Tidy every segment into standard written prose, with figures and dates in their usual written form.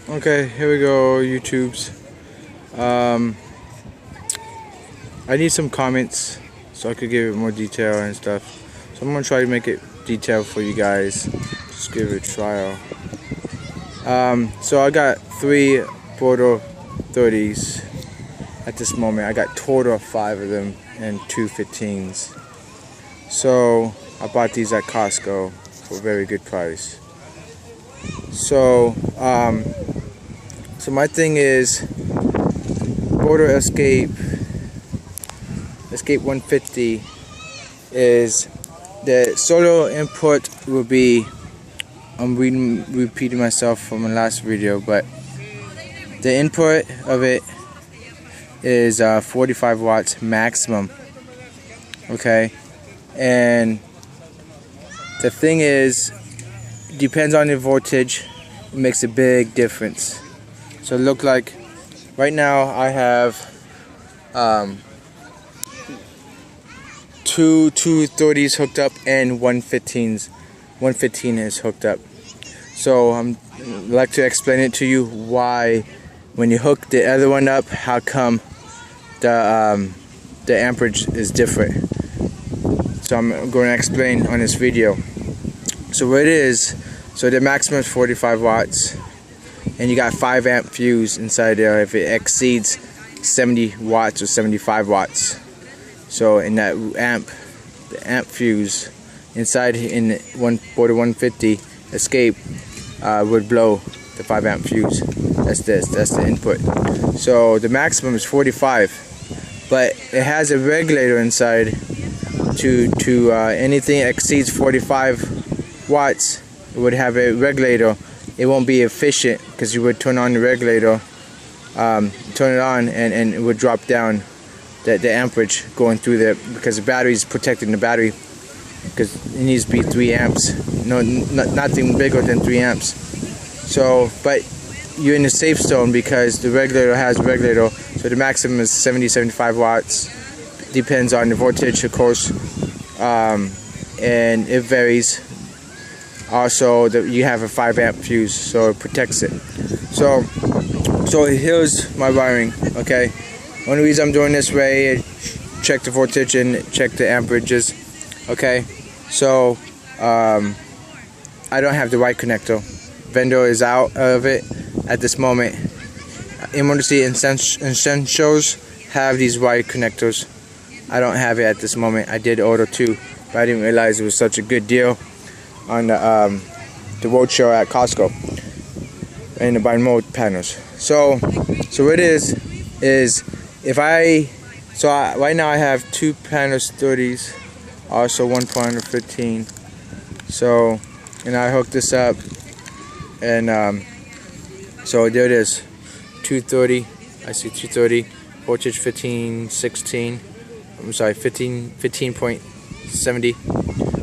Okay, here we go, YouTubes. I need some comments so I could give it more detail and stuff. So I'm gonna try to make it detailed for you guys. Just give it a trial. So I got 3 boulder 30s at this moment. I got total 5 of them and 2 15s. So I bought these at Costco for a very good price. So my thing is boulder Escape 150 is the solo input will be, I'm repeating myself from the last video, but the input of it is 45 watts maximum. Okay, and the thing is, depends on the voltage, it makes a big difference. So look, like right now I have two 30s hooked up and 115 is hooked up. So I'd like to explain it to you why when you hook the other one up, how come the amperage is different. So I'm going to explain on this video. So what it is, so the maximum is 45 watts and you got 5 amp fuse inside there if it exceeds 70 watts or 75 watts. So in that the amp fuse inside in one boulder 150 Escape would blow the 5 amp fuse. That's the input. So the maximum is 45, but it has a regulator inside to anything that exceeds 45 watts. It would have a regulator. It won't be efficient because you would turn on the regulator, turn it on, and it would drop down the amperage going through there, because the battery is protecting the battery, because it needs to be 3 amps. No, nothing bigger than 3 amps. So, but you're in the safe zone because the regulator has a regulator. So the maximum is 70-75 watts. Depends on the voltage, of course, and it varies. Also, you have a 5 amp fuse, so it protects it. So here's my wiring. Okay, only reason I'm doing this way, check the voltage and check the amperages. Okay, so I don't have the white connector. Vendor is out of it at this moment. Emergency essentials have these white connectors. I don't have it at this moment. I did order 2, but I didn't realize it was such a good deal on the roadshow at Costco and the binaural panels. So what it is if right now I have 2 panels 30s, also 1 panel 15. So, and I hooked this up, and so there it is, 230. I see 230 voltage, 15.16. I'm sorry, 15.70.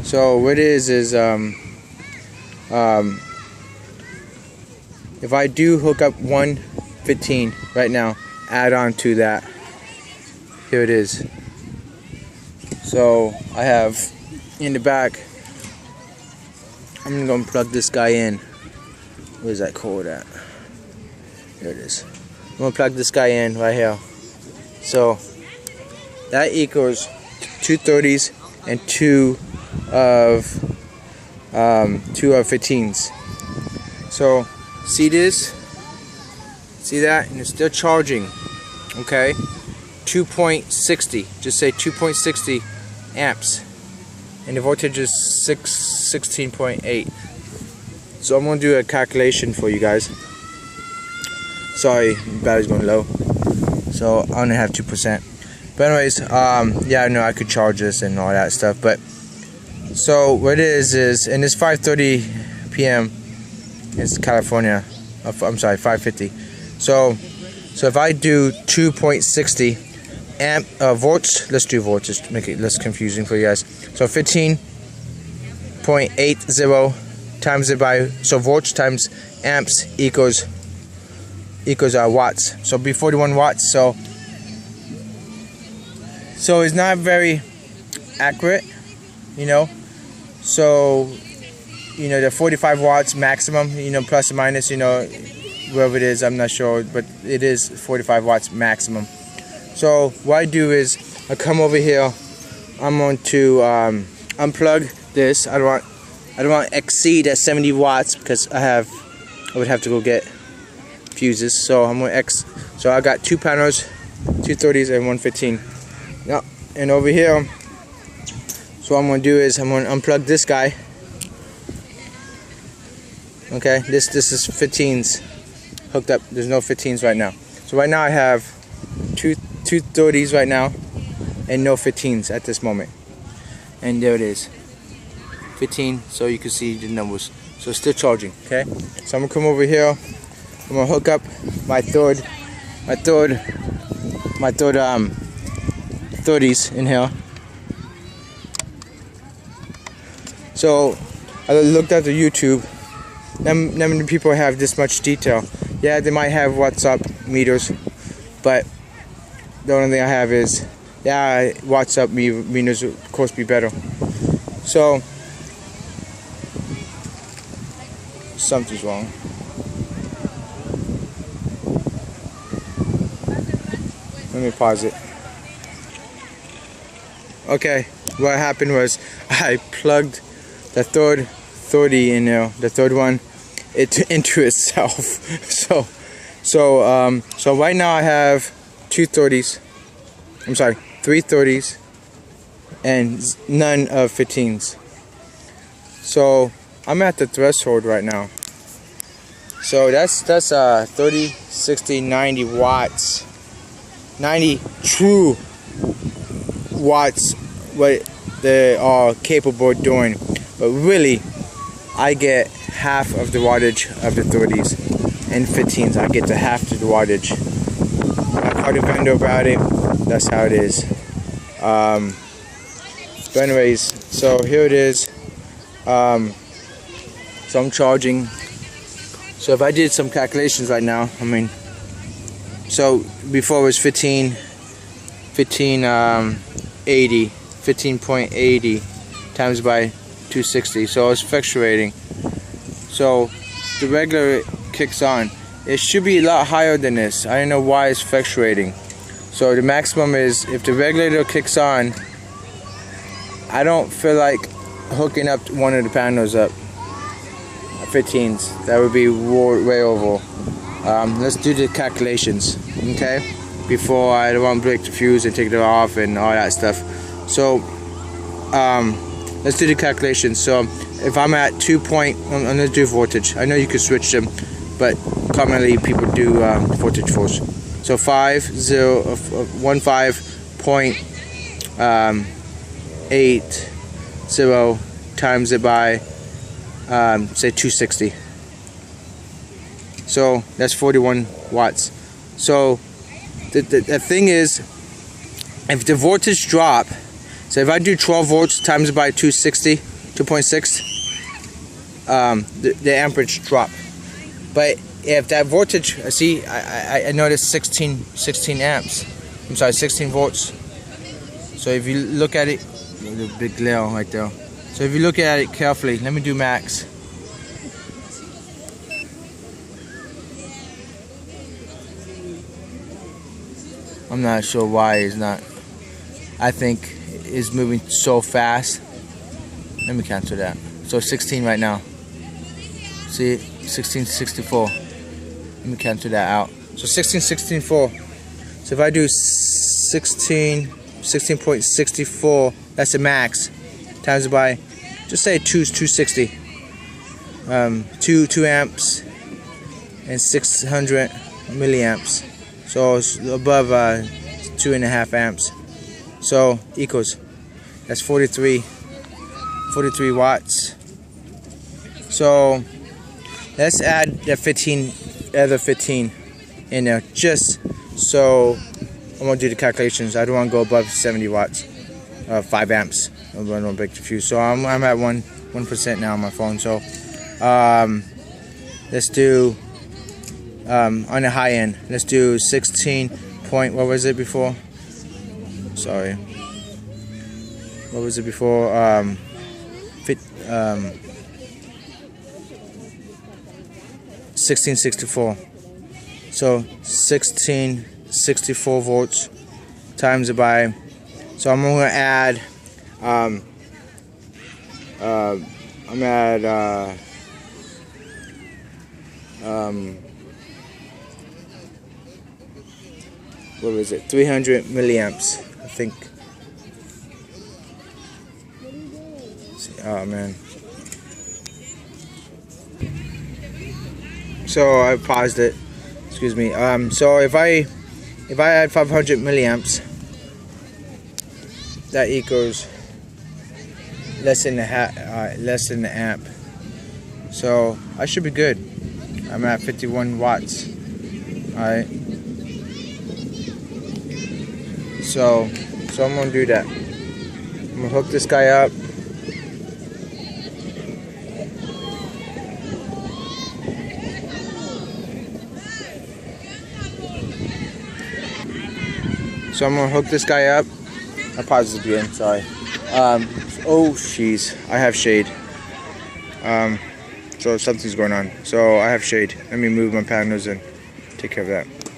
So what it is if I do hook up 115 right now, add on to that, here it is. So I have in the back, I'm gonna plug this guy in. Where's that cord at? Here it is. I'm gonna plug this guy in right here. So that equals 2 30s and 2 of 15s. So see this? See that? And it's still charging. Okay, 2.60. Just say 2.60 amps, and the voltage is 16.8. So I'm gonna do a calculation for you guys. Sorry, battery's going low, so I only have 2%. But anyways, yeah, I know I could charge this and all that stuff. But so what it is, and it's 5:30 p.m. It's California. I'm sorry, 5:50. So if I do 2.60 amp volts, let's do volts just to make it less confusing for you guys. So 15.80 times it by, so volts times amps equals watts. So be 41 watts. So it's not very accurate, you know. So, you know, the 45 watts maximum, you know, plus or minus, you know, wherever it is, I'm not sure, but it is 45 watts maximum. So what I do is I come over here. I'm going to unplug this. I don't want to exceed at 70 watts because I would have to go get fuses. So I'm going to so I got 2 panels, 2 30s and 115. Now, and over here, so what I'm going to do is I'm going to unplug this guy. Okay, this is 15s hooked up. There's no 15s right now. So right now I have two 30s right now and no 15s at this moment. And there it is, 15. So you can see the numbers. So it's still charging. Okay, so I'm gonna come over here. I'm gonna hook up my third 30s in here. So I looked at the YouTube. Not many people have this much detail. Yeah, they might have WhatsApp meters, but the only thing I have is, yeah, WhatsApp meters of course be better. So something's wrong. Let me pause it. Okay, what happened was I plugged the third 30 in there, the third one, into itself. So right now I have 2 30s. I'm sorry, 3 30s and none of 15s. So I'm at the threshold right now. So that's 30, 60, 90 watts. 90 true watts what they are capable of doing. But really, I get half of the wattage of the 30s and 15s. I get to half of the wattage. I called a vendor about it. That's how it is. But anyways, so here it is. So I'm charging. So if I did some calculations right now, I mean, so before it was 15.80 times by 260. So it's fluctuating. So the regular kicks on. It should be a lot higher than this. I don't know why it's fluctuating. So the maximum is, if the regulator kicks on, I don't feel like hooking up one of the panels up. 15s. That would be way over. Let's do the calculations, okay? Before I don't want to break the fuse and take it off and all that stuff. So let's do the calculations. So if I'm at 2 point, let's do voltage. I know you could switch them, but commonly people do voltage first. So 15.80 times it by say 260. So that's 41 watts. So the thing is, if the voltage drop, so if I do 12 volts times by 260, 2.6, the amperage drop. But if that voltage, see, I noticed 16 amps. I'm sorry, 16 volts. So if you look at it, there's a big glare right there. So if you look at it carefully, let me do max. I'm not sure why it's not. I think it's moving so fast. Let me cancel that. So 16 right now. See, 1664. Let me cancel that out. So 1664. So if I do 16.64, that's the max. Times by, just say 260. 2 amps and 600 milliamps. So it's above 2.5 amps. So equals, that's 43 watts. So let's add the other 15 in there, just so I'm gonna do the calculations. I don't want to go above 70 watts, 5 amps. I don't want to break the fuse. So I'm at 1% now on my phone. So let's do on the high end. Let's do 16 point. What was it before? Sorry. What was it before? 1664. So 1664 volts times it by. So I'm gonna add. I'm gonna add. What was it? 300 milliamps, I think. Oh man. So I paused it. Excuse me. So if I add 500 milliamps, that equals less than the amp. So I should be good. I'm at 51 watts. Alright. So I'm gonna do that. I'm gonna hook this guy up. So I'm gonna hook this guy up. I paused it again, sorry. Oh jeez, I have shade. So something's going on. So I have shade. Let me move my panels and take care of that.